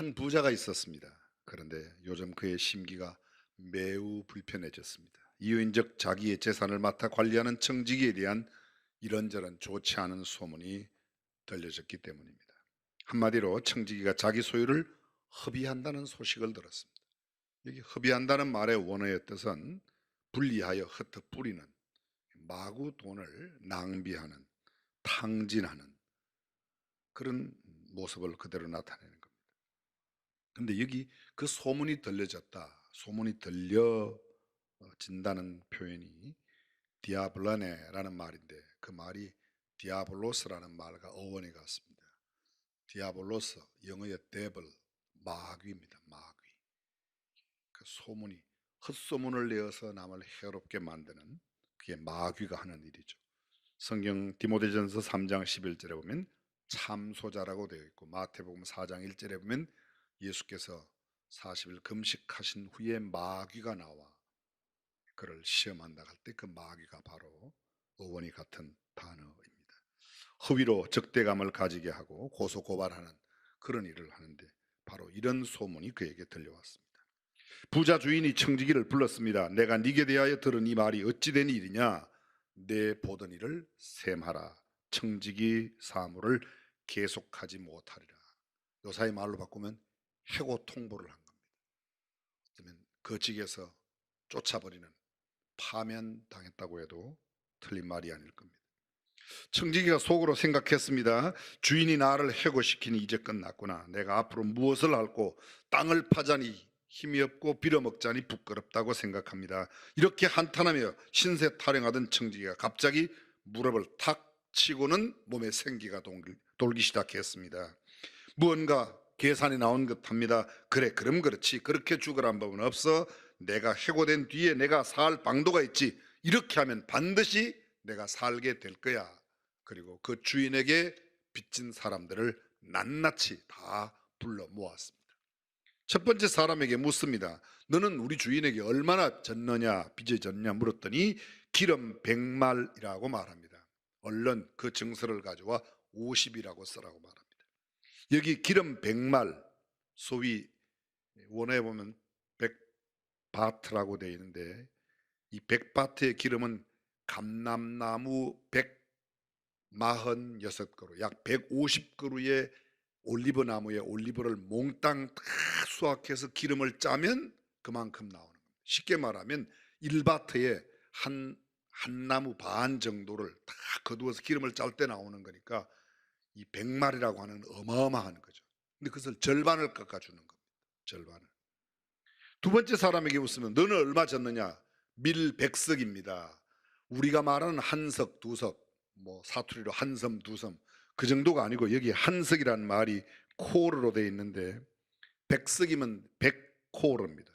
한 부자가 있었습니다. 그런데 요즘 그의 심기가 매우 불편해졌습니다. 이유인즉 자기의 재산을 맡아 관리하는 청지기에 대한 이런저런 좋지 않은 소문이 들려졌기 때문입니다. 한마디로 청지기가 자기 소유를 허비한다는 소식을 들었습니다. 여기 허비한다는 말의 원어의 뜻은 분리하여 흩어 뿌리는, 마구 돈을 낭비하는, 탕진하는 그런 모습을 그대로 나타내는 겁니다. 근데 여기 그 소문이 들려졌다, 소문이 들려진다는 표현이 디아블라네라는 말인데, 그 말이 디아블로스라는 말과 어원이 같습니다. 디아블로스, 영어의 데블, 마귀입니다. 마귀. 그 소문이, 헛소문을 내어서 남을 해롭게 만드는, 그게 마귀가 하는 일이죠. 성경 디모데전서 3장 11절에 보면 참소자라고 되어 있고, 마태복음 4장 1절에 보면 예수께서 40일 금식하신 후에 마귀가 나와 그를 시험한다 할 때 그 마귀가 바로 어원이 같은 단어입니다. 허위로 적대감을 가지게 하고 고소고발하는 그런 일을 하는데, 바로 이런 소문이 그에게 들려왔습니다. 부자 주인이 청지기를 불렀습니다. 내가 네게 대하여 들은 이 말이 어찌 된 일이냐? 내 보던 일을 셈하라. 청지기 사무를 계속하지 못하리라. 요사의 말로 바꾸면 해고 통보를 한 겁니다. 그러면 거직에서 쫓아버리는, 파면당했다고 해도 틀린 말이 아닐 겁니다. 청지기가 속으로 생각했습니다. 주인이 나를 해고시키니 이제 끝났구나. 내가 앞으로 무엇을 할고 땅을 파자니 힘이 없고 빌어먹자니 부끄럽다고 생각합니다. 이렇게 한탄하며 신세 타령하던 청지기가 갑자기 무릎을 탁 치고는 몸에 생기가 돌기 시작했습니다. 무언가 계산이 나온 듯합니다. 그래, 그럼 그렇지. 그렇게 죽으란 법은 없어. 내가 해고된 뒤에 내가 살 방도가 있지. 이렇게 하면 반드시 내가 살게 될 거야. 그리고 그 주인에게 빚진 사람들을 낱낱이 다 불러 모았습니다. 첫 번째 사람에게 묻습니다. 너는 우리 주인에게 얼마나 졌느냐, 빚을 졌냐 물었더니 기름 100말이라고 말합니다. 얼른 그 증서를 가져와 50이라고 쓰라고 말합니다. 여기 기름 100말, 소위 원어에 보면 100바트라고 되어 있는데, 이 100바트의 기름은 감람나무 146그루, 약 150그루의 올리브 나무의 올리브를 몽땅 다 수확해서 기름을 짜면 그만큼 나오는 겁니다. 쉽게 말하면 1바트에 한 나무 반 정도를 다 거두어서 기름을 짤 때 나오는 거니까 이 100마리라고 하는 어마어마한 거죠. 근데 그것을 절반을 깎아주는 겁니다. 절반을. 두 번째 사람에게 묻으면 너는 얼마 졌느냐? 밀백석입니다. 우리가 말하는 한석, 두석, 뭐 사투리로 한섬, 두섬 그 정도가 아니고, 여기 한석이라는 말이 코르로 되어 있는데, 백석이면 100코르입니다.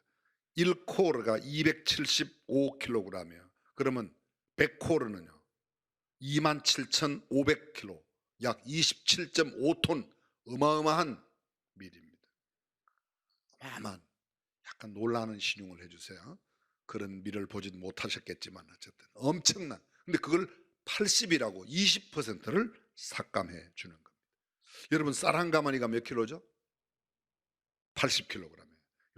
1코르가 275kg이에요. 그러면 100코르는요 27,500kg, 약 27.5톤, 어마어마한 밀입니다. 어마어마한, 약간 놀라는 신용을 해주세요. 그런 밀을 보지도 못하셨겠지만 어쨌든 엄청난, 근데 그걸 80이라고 20%를 삭감해 주는 겁니다. 여러분, 쌀 한 가마니가 몇 킬로죠? 80kg.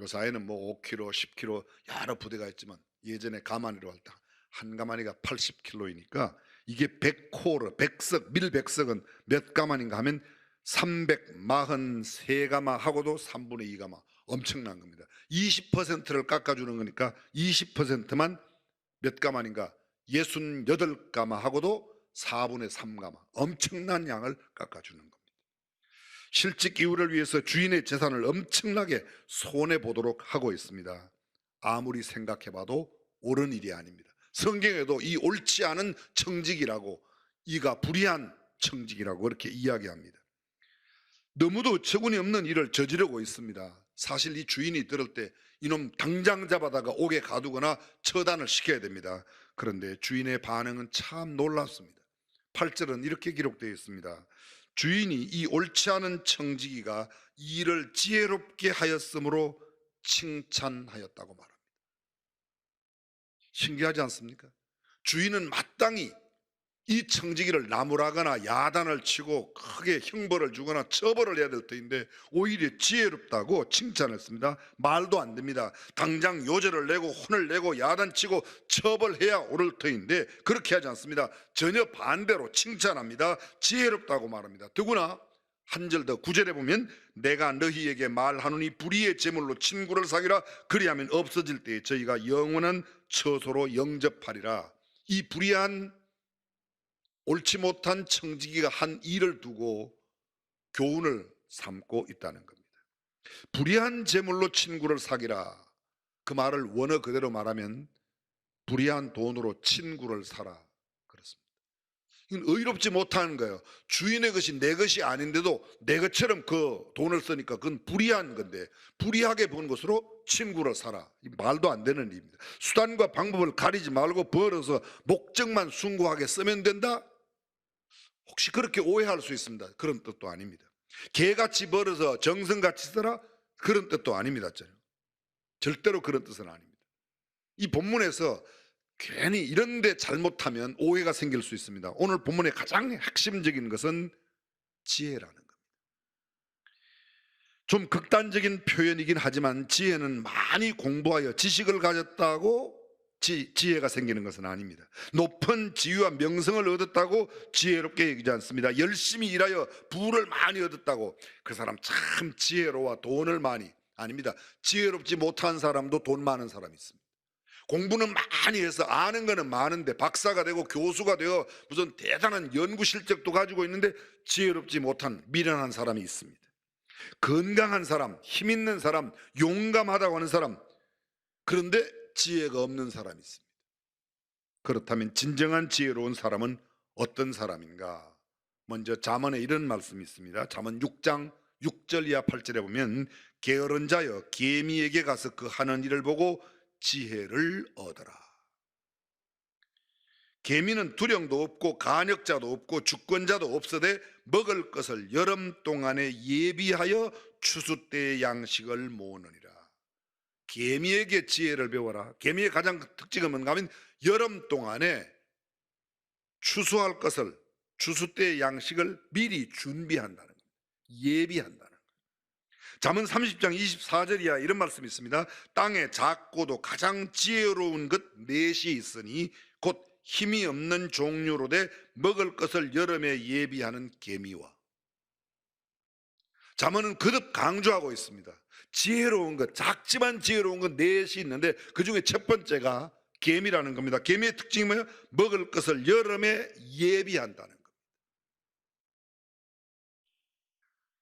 요사이는 뭐 5kg, 10kg 여러 부대가 있지만, 예전에 가마니로 할 때 한 가마니가 80kg이니까 이게 100코르, 백석, 밀백석은 몇 가마인가 하면 343가마 하고도 3분의 2가마, 엄청난 겁니다. 20%를 깎아주는 거니까 20%만 몇 가마인가 68가마 하고도 4분의 3가마, 엄청난 양을 깎아주는 겁니다. 실직 이후를 위해서 주인의 재산을 엄청나게 손해보도록 하고 있습니다. 아무리 생각해봐도 옳은 일이 아닙니다. 성경에도 이 옳지 않은 청직이라고, 이가 불의한 청직이라고 그렇게 이야기합니다. 너무도 어처구니 없는 일을 저지르고 있습니다. 사실 이 주인이 들을 때 이놈 당장 잡아다가 옥에 가두거나 처단을 시켜야 됩니다. 그런데 주인의 반응은 참 놀랍습니다. 8절은 이렇게 기록되어 있습니다. 주인이 이 옳지 않은 청지기가 이 일을 지혜롭게 하였으므로 칭찬하였다고 말합니다. 신기하지 않습니까? 주인은 마땅히 이 청지기를 나무라거나 야단을 치고 크게 형벌을 주거나 처벌을 해야 될 터인데 오히려 지혜롭다고 칭찬했습니다. 말도 안 됩니다. 당장 요절을 내고 혼을 내고 야단치고 처벌해야 옳을 터인데 그렇게 하지 않습니다. 전혀 반대로 칭찬합니다. 지혜롭다고 말합니다. 더구나 한 절 더 9절에 보면 내가 너희에게 말하노니 불의의 제물로 친구를 사귀라 그리하면 없어질 때에 저희가 영원한 처소로 영접하리라. 이 불의한 옳지 못한 청지기가 한 일을 두고 교훈을 삼고 있다는 겁니다. 불의한 제물로 친구를 사귀라. 그 말을 원어 그대로 말하면 불의한 돈으로 친구를 사라 그렇습니다. 이건 의롭지 못한 거예요. 주인의 것이 내 것이 아닌데도 내 것처럼 그 돈을 쓰니까 그건 불의한 건데 불의하게 본 것으로 친구를 사라. 말도 안 되는 일입니다. 수단과 방법을 가리지 말고 벌어서 목적만 숭고하게 쓰면 된다? 혹시 그렇게 오해할 수 있습니다. 그런 뜻도 아닙니다. 개같이 벌어서 정성같이 써라? 그런 뜻도 아닙니다. 절대로 그런 뜻은 아닙니다. 이 본문에서 괜히 이런 데 잘못하면 오해가 생길 수 있습니다. 오늘 본문의 가장 핵심적인 것은 지혜라는 겁니다. 좀 극단적인 표현이긴 하지만 지혜는 많이 공부하여 지식을 가졌다고 지혜가 생기는 것은 아닙니다. 높은 지위와 명성을 얻었다고 지혜롭게 얘기하지 않습니다. 열심히 일하여 부를 많이 얻었다고 그 사람 참 지혜로워 돈을 많이 아닙니다. 지혜롭지 못한 사람도 돈 많은 사람이 있습니다. 공부는 많이 해서 아는 거는 많은데 박사가 되고 교수가 되어 무슨 대단한 연구 실적도 가지고 있는데 지혜롭지 못한 미련한 사람이 있습니다. 건강한 사람, 힘 있는 사람, 용감하다고 하는 사람, 그런데 지혜가 없는 사람이 있습니다. 그렇다면 진정한 지혜로운 사람은 어떤 사람인가? 먼저 잠언에 이런 말씀이 있습니다. 잠언 6장 6절 이하 8절에 보면 게으른 자여 계미에게 가서 그 하는 일을 보고 지혜를 얻어라. 계미는 두령도 없고 간역자도 없고 주권자도 없어되 먹을 것을 여름 동안에 예비하여 추수 때의 양식을 모으느니라. 계미에게 지혜를 배워라. 계미의 가장 특징은 뭔가 하면 여름 동안에 추수할 것을 추수 때의 양식을 미리 준비한다는 겁니다. 예비한다는 거예요. 잠언 30장 24절 이하 이런 말씀이 있습니다. 땅에 작고도 가장 지혜로운 것 넷이 있으니 곧 힘이 없는 종류로 돼 먹을 것을 여름에 예비하는 계미와. 잠언은 거듭 강조하고 있습니다. 지혜로운 것, 작지만 지혜로운 것 넷이 있는데 그 중에 첫 번째가 계미라는 겁니다. 계미의 특징이 뭐예요? 먹을 것을 여름에 예비한다는 겁니다.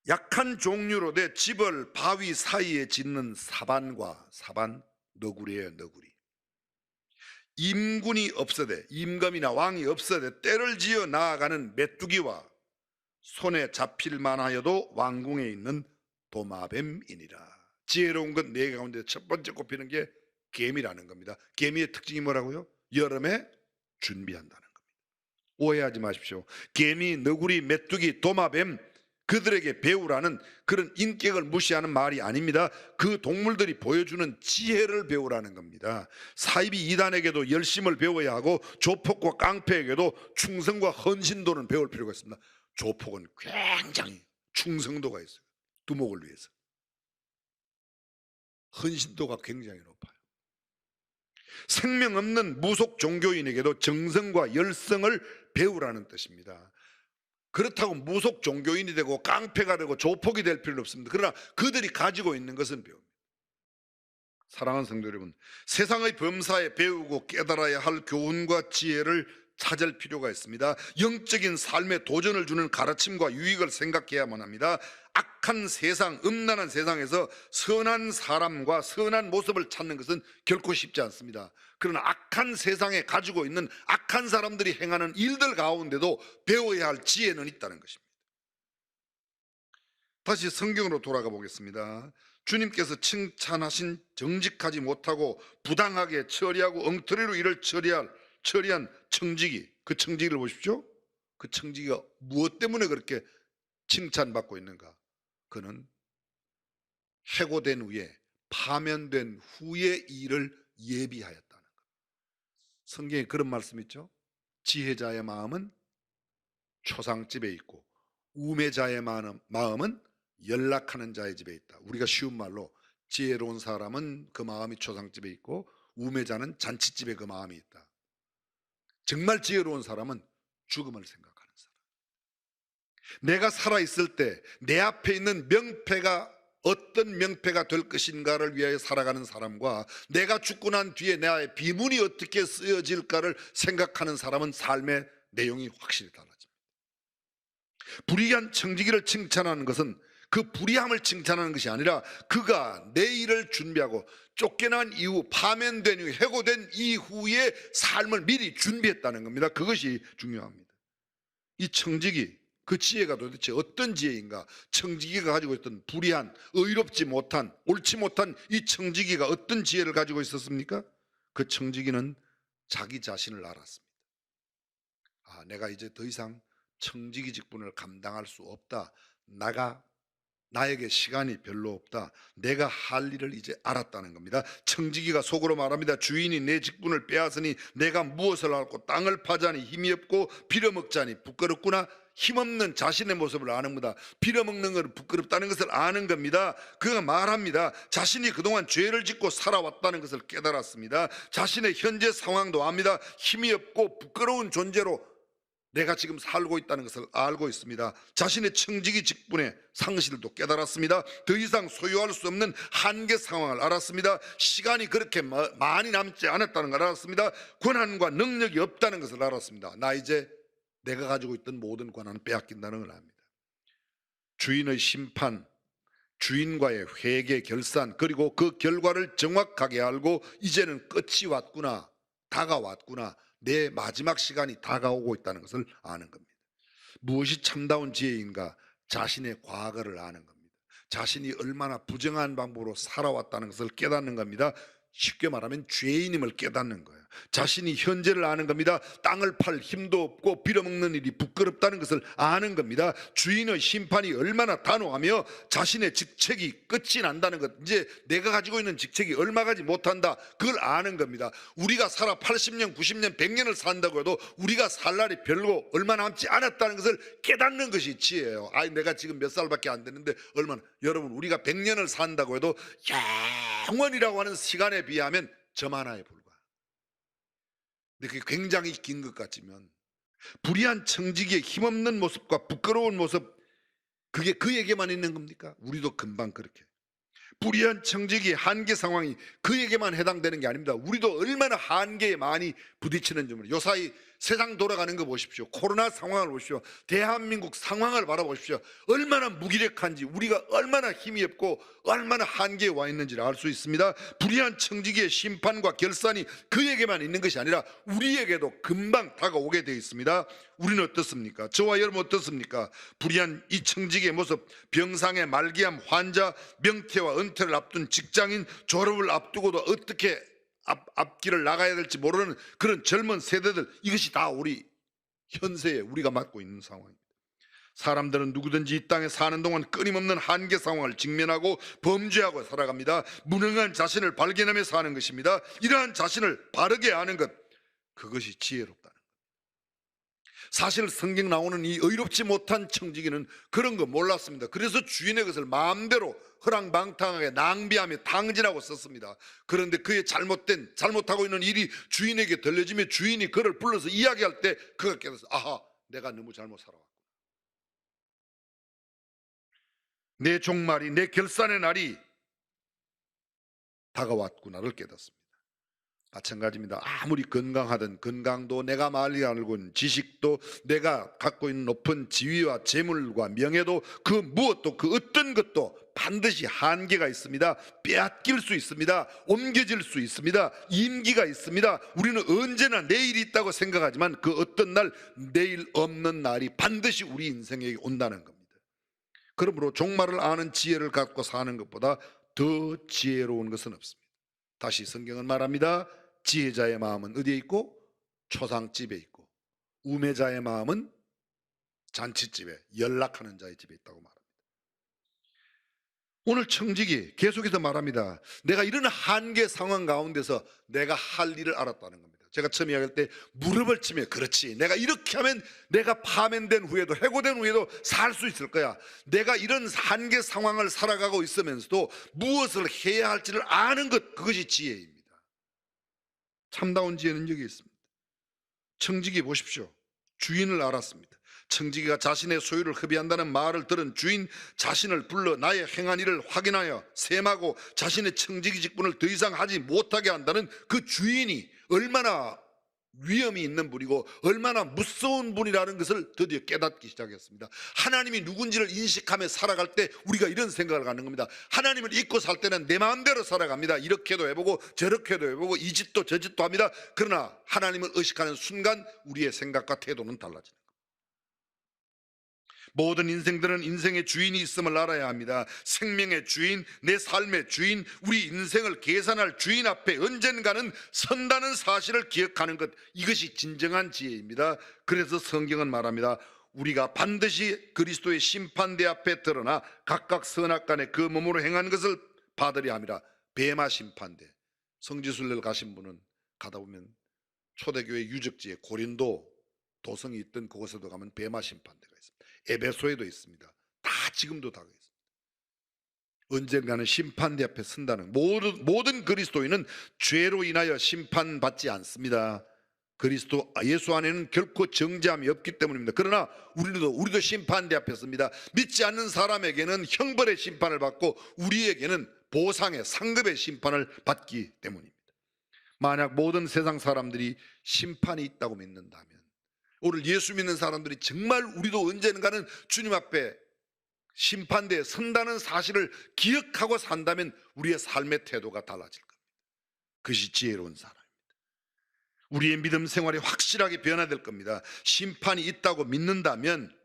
약한 종류로 돼 집을 바위 사이에 짓는 사반과 사반, 너구리예요, 너구리. 임군이 없어되, 임금이나 왕이 없어되 때를 지어 나아가는 메뚜기와 손에 잡힐 만하여도 왕궁에 있는 도마뱀이니라. 지혜로운 것 네 가운데 첫 번째 꼽히는 게 개미라는 겁니다. 개미의 특징이 뭐라고요? 여름에 준비한다는 겁니다. 오해하지 마십시오. 개미, 너구리, 메뚜기, 도마뱀 그들에게 배우라는 그런 인격을 무시하는 말이 아닙니다. 그 동물들이 보여주는 지혜를 배우라는 겁니다. 사이비 이단에게도 열심을 배워야 하고 조폭과 깡패에게도 충성과 헌신도는 배울 필요가 있습니다. 조폭은 굉장히 충성도가 있어요. 두목을 위해서. 헌신도가 굉장히 높아요. 생명 없는 무속 종교인에게도 정성과 열성을 배우라는 뜻입니다. 그렇다고 무속 종교인이 되고 깡패가 되고 조폭이 될 필요는 없습니다. 그러나 그들이 가지고 있는 것은 배웁니다. 사랑하는 성도 여러분, 세상의 범사에 배우고 깨달아야 할 교훈과 지혜를 찾을 필요가 있습니다. 영적인 삶에 도전을 주는 가르침과 유익을 생각해야만 합니다. 악한 세상, 음란한 세상에서 선한 사람과 선한 모습을 찾는 것은 결코 쉽지 않습니다. 그러나 악한 세상에 가지고 있는 악한 사람들이 행하는 일들 가운데도 배워야 할 지혜는 있다는 것입니다. 다시 성경으로 돌아가 보겠습니다. 주님께서 칭찬하신 정직하지 못하고 부당하게 처리하고 엉터리로 일을 처리한 청지기, 그 청지기를 보십시오. 그 청지기가 무엇 때문에 그렇게 칭찬받고 있는가? 그는 해고된 후에, 파면된 후의 일을 예비하였다는 것. 성경에 그런 말씀 있죠. 지혜자의 마음은 초상집에 있고 우매자의 마음은 연락하는 자의 집에 있다. 우리가 쉬운 말로 지혜로운 사람은 그 마음이 초상집에 있고 우매자는 잔치집에 그 마음이 있다. 정말 지혜로운 사람은 죽음을 생각하는 사람. 내가 살아있을 때 내 앞에 있는 명패가 어떤 명패가 될 것인가를 위하여 살아가는 사람과 내가 죽고 난 뒤에 나의 비문이 어떻게 쓰여질까를 생각하는 사람은 삶의 내용이 확실히 달라집니다. 불의한 청지기를 칭찬하는 것은 그 불의함을 칭찬하는 것이 아니라 그가 내일을 준비하고 쫓겨난 이후, 파면된 이후, 해고된 이후의 삶을 미리 준비했다는 겁니다. 그것이 중요합니다. 이 청지기, 그 지혜가 도대체 어떤 지혜인가? 청지기가 가지고 있던 불의한, 의롭지 못한, 옳지 못한 이 청지기가 어떤 지혜를 가지고 있었습니까? 그 청지기는 자기 자신을 알았습니다. 아, 내가 이제 더 이상 청지기 직분을 감당할 수 없다. 나에게 시간이 별로 없다. 내가 할 일을 이제 알았다는 겁니다. 청지기가 속으로 말합니다. 주인이 내 직분을 빼앗으니 내가 무엇을 알고 땅을 파자니 힘이 없고 빌어먹자니 부끄럽구나. 힘없는 자신의 모습을 아는 겁니다. 빌어먹는 것을 부끄럽다는 것을 아는 겁니다. 그가 말합니다. 자신이 그동안 죄를 짓고 살아왔다는 것을 깨달았습니다. 자신의 현재 상황도 압니다. 힘이 없고 부끄러운 존재로 내가 지금 살고 있다는 것을 알고 있습니다. 자신의 청지기 직분의 상실도 깨달았습니다. 더 이상 소유할 수 없는 한계 상황을 알았습니다. 시간이 그렇게 많이 남지 않았다는 걸 알았습니다. 권한과 능력이 없다는 것을 알았습니다. 나 이제 내가 가지고 있던 모든 권한을 빼앗긴다는 걸 압니다. 주인의 심판, 주인과의 회개 결산, 그리고 그 결과를 정확하게 알고 이제는 끝이 왔구나, 다가왔구나, 내 마지막 시간이 다가오고 있다는 것을 아는 겁니다. 무엇이 참다운 지혜인가? 자신의 과거를 아는 겁니다. 자신이 얼마나 부정한 방법으로 살아왔다는 것을 깨닫는 겁니다. 쉽게 말하면 죄인임을 깨닫는 거예요. 자신이 현재를 아는 겁니다. 땅을 팔 힘도 없고 빌어먹는 일이 부끄럽다는 것을 아는 겁니다. 주인의 심판이 얼마나 단호하며 자신의 직책이 끝이 난다는 것, 이제 내가 가지고 있는 직책이 얼마 가지 못한다, 그걸 아는 겁니다. 우리가 살아 80년, 90년, 100년을 산다고 해도 우리가 살 날이 별로 얼마 남지 않았다는 것을 깨닫는 것이 지혜예요. 내가 지금 몇 살밖에 안 되는데 얼마나, 여러분 우리가 100년을 산다고 해도 영원이라고 하는 시간에 비하면 점 하나에 불과해요. 근데 그게 굉장히 긴 것 같지만 불의한 청지기의 힘없는 모습과 부끄러운 모습, 그게 그에게만 있는 겁니까? 우리도 금방 그렇게 불의한 청지기의 한계 상황이 그에게만 해당되는 게 아닙니다. 우리도 얼마나 한계에 많이 부딪히는지 모릅니다. 요사이 세상 돌아가는 거 보십시오. 코로나 상황을 보십시오. 대한민국 상황을 바라보십시오. 얼마나 무기력한지, 우리가 얼마나 힘이 없고 얼마나 한계에 와 있는지를 알 수 있습니다. 불의한 청지기의 심판과 결산이 그에게만 있는 것이 아니라 우리에게도 금방 다가오게 되어 있습니다. 우리는 어떻습니까? 저와 여러분 어떻습니까? 불의한 이 청지기의 모습, 병상의 말기암 환자, 명퇴와 은퇴를 앞둔 직장인, 졸업을 앞두고도 어떻게 앞길을 나가야 될지 모르는 그런 젊은 세대들, 이것이 다 우리 현세에 우리가 맡고 있는 상황입니다. 사람들은 누구든지 이 땅에 사는 동안 끊임없는 한계 상황을 직면하고 범죄하고 살아갑니다. 무능한 자신을 발견하며 사는 것입니다. 이러한 자신을 바르게 아는 것, 그것이 지혜롭다는 것. 사실 성경 나오는 이 의롭지 못한 청지기는 그런 거 몰랐습니다. 그래서 주인의 것을 마음대로 허랑방탕하게 낭비하며 탕진하고 썼습니다. 그런데 그의 잘못하고 있는 일이 주인에게 들려지며 주인이 그를 불러서 이야기할 때 그가 깨달아서, 아하, 내가 너무 잘못 살아왔구나, 내 종말이, 내 결산의 날이 다가왔구나를 깨닫습니다. 마찬가지입니다. 아무리 건강하든 건강도 내가 많이 알고 있는 지식도, 내가 갖고 있는 높은 지위와 재물과 명예도, 그 무엇도, 그 어떤 것도 반드시 한계가 있습니다. 빼앗길 수 있습니다. 옮겨질 수 있습니다. 임기가 있습니다. 우리는 언제나 내일이 있다고 생각하지만 그 어떤 날, 내일 없는 날이 반드시 우리 인생에 온다는 겁니다. 그러므로 종말을 아는 지혜를 갖고 사는 것보다 더 지혜로운 것은 없습니다. 다시 성경은 말합니다. 지혜자의 마음은 어디에 있고? 초상집에 있고, 우매자의 마음은 잔치집에, 연락하는 자의 집에 있다고 말합니다. 오늘 청지기 계속해서 말합니다. 내가 이런 한계 상황 가운데서 내가 할 일을 알았다는 겁니다. 제가 처음 이야기할 때 무릎을 치며 그렇지, 내가 이렇게 하면 내가 파면된 후에도, 해고된 후에도 살 수 있을 거야. 내가 이런 한계 상황을 살아가고 있으면서도 무엇을 해야 할지를 아는 것, 그것이 지혜입니다. 참다운 지혜는 여기 있습니다. 청지기 보십시오. 주인을 알았습니다. 청지기가 자신의 소유를 허비한다는 말을 들은 주인 자신을 불러 나의 행한 일을 확인하여 셈하고 자신의 청지기 직분을 더 이상 하지 못하게 한다는 그 주인이 얼마나 위험이 있는 분이고 얼마나 무서운 분이라는 것을 드디어 깨닫기 시작했습니다. 하나님이 누군지를 인식하며 살아갈 때 우리가 이런 생각을 갖는 겁니다. 하나님을 잊고 살 때는 내 마음대로 살아갑니다. 이렇게도 해보고 저렇게도 해보고 이 짓도 저 짓도 합니다. 그러나 하나님을 의식하는 순간 우리의 생각과 태도는 달라집니다. 모든 인생들은 인생의 주인이 있음을 알아야 합니다. 생명의 주인, 내 삶의 주인, 우리 인생을 계산할 주인 앞에 언젠가는 선다는 사실을 기억하는 것, 이것이 진정한 지혜입니다. 그래서 성경은 말합니다. 우리가 반드시 그리스도의 심판대 앞에 드러나 각각 선악간에 그 몸으로 행한 것을 받으려 합니다. 베마 심판대. 성지순례를 가신 분은 가다 보면 초대교회 유적지에 고린도 도성이 있던 그곳에도 가면 베마 심판대가 있습니다. 에베소에도 있습니다. 다 지금도 다 있습니다. 언젠가는 심판대 앞에 선다는, 모든 그리스도인은 죄로 인하여 심판받지 않습니다. 그리스도 예수 안에는 결코 정죄함이 없기 때문입니다. 그러나 우리도 심판대 앞에 섭니다. 믿지 않는 사람에게는 형벌의 심판을 받고 우리에게는 보상의 상급의 심판을 받기 때문입니다. 만약 모든 세상 사람들이 심판이 있다고 믿는다면, 오늘 예수 믿는 사람들이 정말 우리도 언젠가는 주님 앞에 심판대에 선다는 사실을 기억하고 산다면 우리의 삶의 태도가 달라질 겁니다. 그것이 지혜로운 사람입니다. 우리의 믿음 생활이 확실하게 변화될 겁니다. 심판이 있다고 믿는다면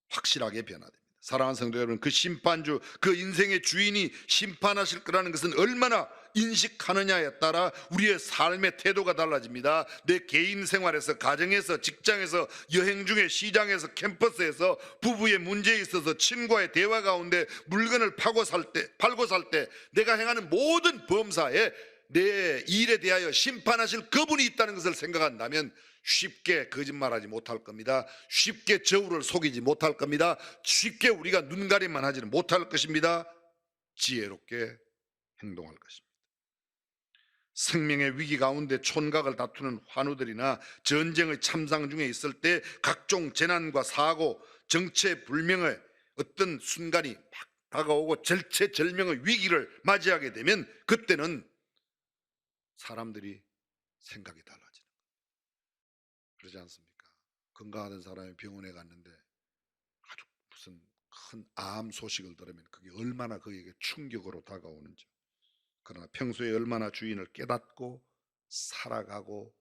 확실하게 변화됩니다. 사랑하는 성도 여러분, 그 심판주, 그 인생의 주인이 심판하실 거라는 것은 얼마나 인식하느냐에 따라 우리의 삶의 태도가 달라집니다. 내 개인 생활에서, 가정에서, 직장에서, 여행 중에, 시장에서, 캠퍼스에서, 부부의 문제에 있어서, 친구와의 대화 가운데, 물건을 팔고 살 때 내가 행하는 모든 범사에 내 일에 대하여 심판하실 그분이 있다는 것을 생각한다면 쉽게 거짓말하지 못할 겁니다. 쉽게 저울을 속이지 못할 겁니다. 쉽게 우리가 눈가림만 하지는 못할 것입니다. 지혜롭게 행동할 것입니다. 생명의 위기 가운데 촌각을 다투는 환우들이나 전쟁의 참상 중에 있을 때 각종 재난과 사고, 정체불명의 어떤 순간이 막 다가오고 절체절명의 위기를 맞이하게 되면 그때는 사람들이 생각이 달라지는 거예요. 그러지 않습니까? 건강하던 사람이 병원에 갔는데 아주 무슨 큰 암 소식을 들으면 그게 얼마나 그에게 충격으로 다가오는지, 그러나 평소에 얼마나 주인을 깨닫고 살아가고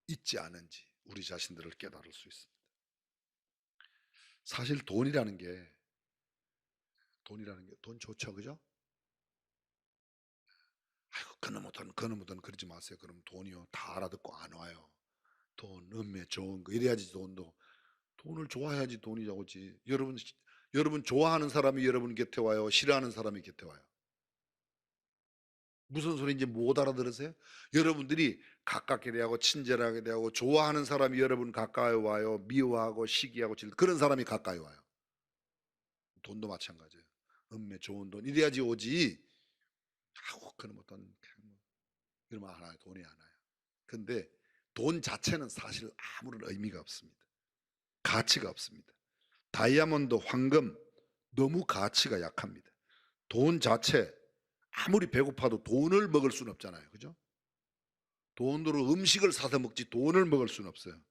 있지 않은지 우리 자신들을 깨달을 수 있습니다. 사실 돈이라는 게 돈 좋죠, 그죠? 아이고, 그놈의 돈 그러지 마세요. 그럼 돈이요 다 알아듣고 안 와요. 돈, 음매 좋은 거 이래야지 돈을 좋아해야지 돈이 오지. 여러분 좋아하는 사람이 여러분 곁에 와요? 싫어하는 사람이 곁에 와요? 무슨 소리인지 못 알아들으세요? 여러분들이 가깝게 대하고 친절하게 대하고 좋아하는 사람이 여러분 가까이 와요? 미워하고 시기하고 그런 사람이 가까이 와요? 돈도 마찬가지예요. 음매 좋은 돈 이래야지 오지. 아우, 그럼 어떤 이러면 안 와요. 돈이 안 와요. 근데 돈 자체는 사실 아무런 의미가 없습니다. 가치가 없습니다. 다이아몬드, 황금 너무 가치가 약합니다. 돈 자체, 아무리 배고파도 돈을 먹을 수는 없잖아요, 그죠? 돈으로 음식을 사서 먹지 돈을 먹을 수는 없어요.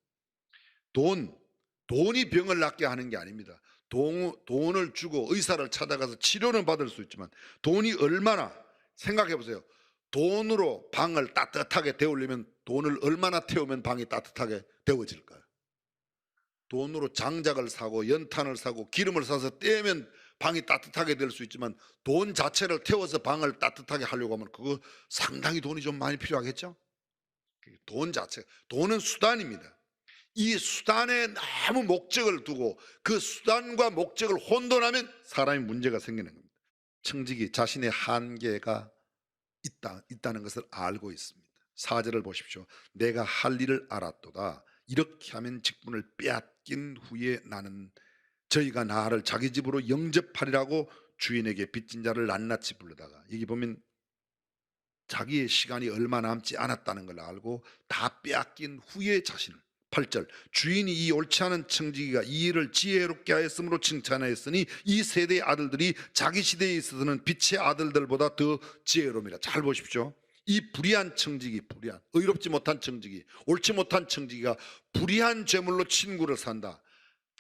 돈이 병을 낫게 하는 게 아닙니다. 돈을 주고 의사를 찾아가서 치료는 받을 수 있지만 돈이 얼마나, 생각해 보세요. 돈으로 방을 따뜻하게 데우려면 돈을 얼마나 태우면 방이 따뜻하게 데워질까요? 돈으로 장작을 사고 연탄을 사고 기름을 사서 떼면 방이 따뜻하게 될 수 있지만 돈 자체를 태워서 방을 따뜻하게 하려고 하면 그거 상당히 돈이 좀 많이 필요하겠죠? 돈 자체, 돈은 수단입니다. 이 수단에 너무 목적을 두고 그 수단과 목적을 혼돈하면 사람이 문제가 생기는 겁니다. 청직이 자신의 한계가 있다는 것을 알고 있습니다. 4절을 보십시오. 내가 할 일을 알았도다. 이렇게 하면 직분을 빼앗긴 후에 나는 저희가 나를 자기 집으로 영접하리라고 주인에게 빚진 자를 낱낱이 부르다가, 여기 보면 자기의 시간이 얼마 남지 않았다는 걸 알고 다 빼앗긴 후에 자신을, 8절, 주인이 이 옳지 않은 청지기가 이 일을 지혜롭게 하였으므로 칭찬하였으니 이 세대의 아들들이 자기 시대에 있어서는 빛의 아들들보다 더 지혜로움이라. 잘 보십시오. 이 불의한 청지기, 불의한, 의롭지 못한 청지기, 옳지 못한 청지기가 불의한 재물로 친구를 산다.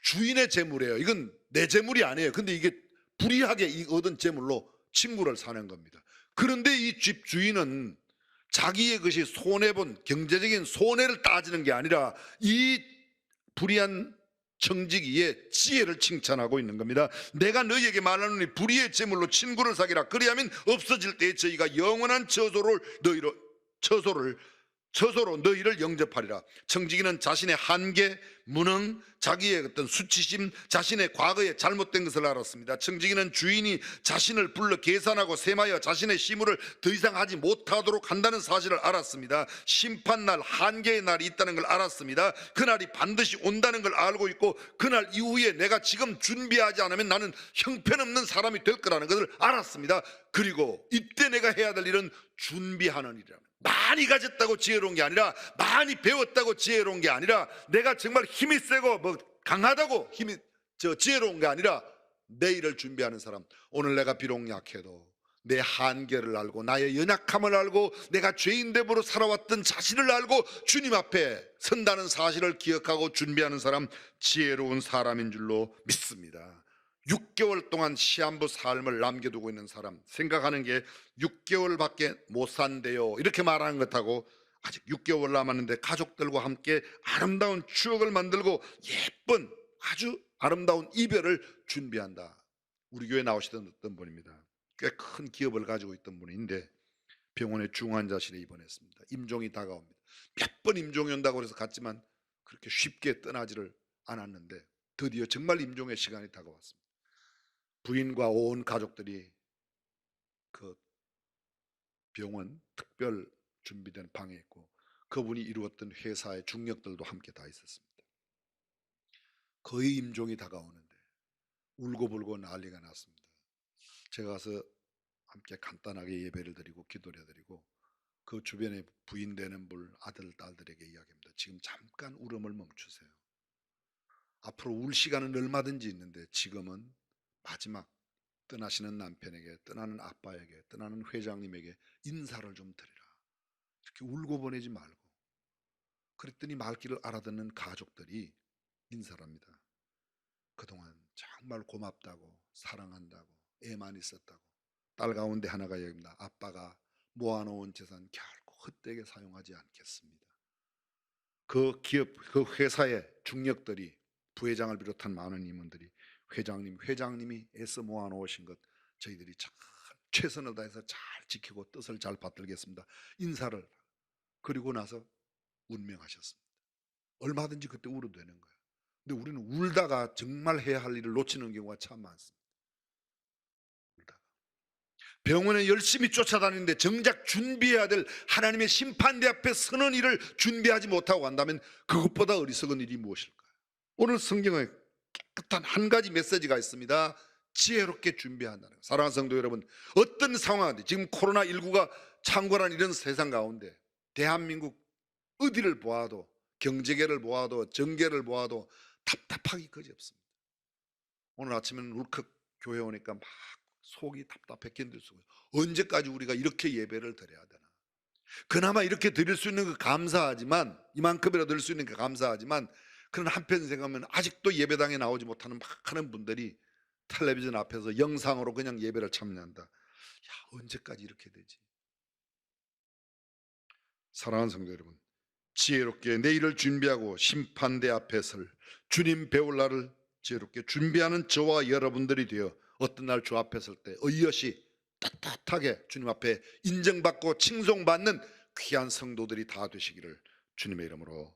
주인의 재물이에요. 이건 내 재물이 아니에요. 근데 이게 불의하게 얻은 재물로 친구를 사는 겁니다. 그런데 이 집 주인은 자기의 것이 손해본 경제적인 손해를 따지는 게 아니라 이 불의한 청지기의 지혜를 칭찬하고 있는 겁니다. 내가 너희에게 말하노니 불의의 재물로 친구를 사기라. 그리하면 없어질 때에 저희가 영원한 처소로 너희를 영접하리라. 청지기는 자신의 한계, 무능, 자기의 어떤 수치심, 자신의 과거에 잘못된 것을 알았습니다. 청지기는 주인이 자신을 불러 계산하고 셈하여 자신의 시무를 더 이상 하지 못하도록 한다는 사실을 알았습니다. 심판날, 한계의 날이 있다는 걸 알았습니다. 그날이 반드시 온다는 걸 알고 있고 그날 이후에 내가 지금 준비하지 않으면 나는 형편없는 사람이 될 거라는 것을 알았습니다. 그리고 이때 내가 해야 될 일은 준비하는 일이라는, 많이 가졌다고 지혜로운 게 아니라, 많이 배웠다고 지혜로운 게 아니라, 내가 정말 힘이 세고 강하다고 지혜로운 게 아니라 내일을 준비하는 사람. 오늘 내가 비록 약해도 내 한계를 알고 나의 연약함을 알고 내가 죄인됨으로 살아왔던 자신을 알고 주님 앞에 선다는 사실을 기억하고 준비하는 사람, 지혜로운 사람인 줄로 믿습니다. 6개월 동안 시한부 삶을 남겨두고 있는 사람, 생각하는 게 6개월밖에 못 산대요 이렇게 말하는 것하고, 아직 6개월 남았는데 가족들과 함께 아름다운 추억을 만들고 예쁜 아주 아름다운 이별을 준비한다. 우리 교회 나오시던 어떤 분입니다. 꽤 큰 기업을 가지고 있던 분인데 병원에 중환자실에 입원했습니다. 임종이 다가옵니다. 몇 번 임종이 온다고 해서 갔지만 그렇게 쉽게 떠나지를 않았는데 드디어 정말 임종의 시간이 다가왔습니다. 부인과 온 가족들이 그 병원 특별 준비된 방에 있고 그분이 이루었던 회사의 중력들도 함께 다 있었습니다. 거의 임종이 다가오는데 울고불고 난리가 났습니다. 제가 가서 함께 간단하게 예배를 드리고 기도를 드리고 그 주변에 부인 되는 분 아들 딸들에게 이야기합니다. 지금 잠깐 울음을 멈추세요. 앞으로 울 시간은 얼마든지 있는데 지금은 마지막 떠나시는 남편에게, 떠나는 아빠에게, 떠나는 회장님에게 인사를 좀 드리라. 이렇게 울고 보내지 말고. 그랬더니 말귀를 알아듣는 가족들이 인사를 합니다. 그동안 정말 고맙다고, 사랑한다고, 애만 있었다고. 딸 가운데 하나가 얘기합니다. 아빠가 모아놓은 재산 결코 헛되게 사용하지 않겠습니다. 그 기업, 그 회사의 중력들이, 부회장을 비롯한 많은 임원들이 회장님이 애써 모아놓으신 것 저희들이 잘 최선을 다해서 잘 지키고 뜻을 잘 받들겠습니다. 인사를, 그리고 나서 운명하셨습니다. 얼마든지 그때 울어도 되는 거예요. 근데 우리는 울다가 정말 해야 할 일을 놓치는 경우가 참 많습니다. 울다가 병원에 열심히 쫓아다니는데 정작 준비해야 될 하나님의 심판대 앞에 서는 일을 준비하지 못하고 간다면 그것보다 어리석은 일이 무엇일까요? 오늘 성경에 깨끗한 한 가지 메시지가 있습니다. 지혜롭게 준비한다는 것. 사랑하는 성도 여러분, 어떤 상황인데 지금 코로나19가 창궐한 이런 세상 가운데 대한민국 어디를 보아도, 경제계를 보아도, 정계를 보아도 답답하기 그지없습니다. 오늘 아침에는 울컥 교회 오니까 막 속이 답답해 견딜 수가 없어요. 언제까지 우리가 이렇게 예배를 드려야 되나. 그나마 이렇게 드릴 수 있는 거 감사하지만, 이만큼이라도 드릴 수 있는 거 감사하지만, 그런 한편 생각하면 아직도 예배당에 나오지 못하는 많은 분들이 텔레비전 앞에서 영상으로 그냥 예배를 참여한다. 야, 언제까지 이렇게 되지? 사랑하는 성도 여러분, 지혜롭게 내일을 준비하고 심판대 앞에 설 주님 배울 날을 지혜롭게 준비하는 저와 여러분들이 되어 어떤 날 주 앞에 설 때 의엿이 떳떳하게 주님 앞에 인정받고 칭송받는 귀한 성도들이 다 되시기를 주님의 이름으로